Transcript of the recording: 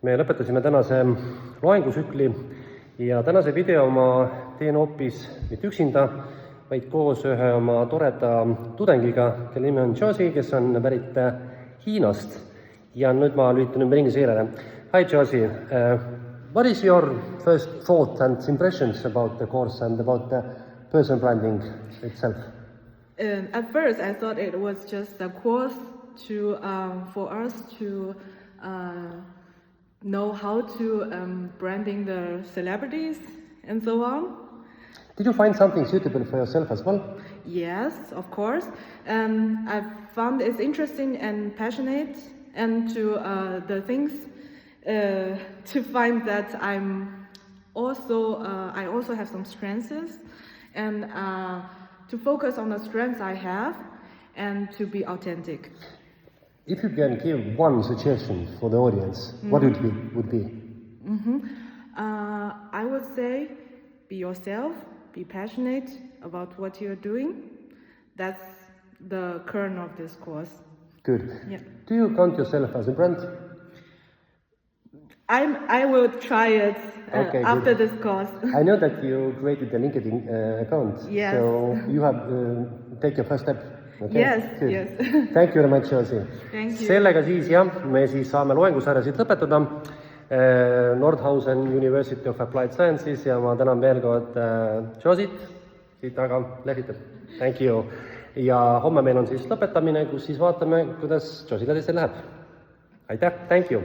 Me lõpetasime tänase loengusükli ja tänase video ma teen hoopis mitte üksinda, vaid koos ühe oma toreda tudengiga, kelle nimi on Josie, kes on pärit Hiinast. Ja nüüd ma lülitan ümber inglise keelele. Hi Josie, what is your first thought and impressions about the course and about the personal branding itself? At first, I thought it was just a course for us to know how to branding the celebrities and so on. Did you find something suitable for yourself as well? Yes, of course. I found it's interesting and passionate, and to the things to find that I also have some strengths, and to focus on the strengths I have and to be authentic. If you can give one suggestion for the audience, what would be? I would say be yourself, be passionate about what you're doing. That's the kernel of this course. Good. Yeah. Do you count yourself as a brand? I will try it after this course. I know that you created a LinkedIn account. Yes. So you have take your first step. Okay? Yes, Good. yes. Thank you very much, Josie. Thank you. Sellega siis me siis saame loengusarja siit lõpetada. Nordhausen University of Applied Sciences ja ma tänan veel kord Josiet siit taga lehvitab. Thank you. Ja homme meil on siis lõpetamine, kus siis vaatame, kuidas Josiel teisel läheb. Aitäh, thank you.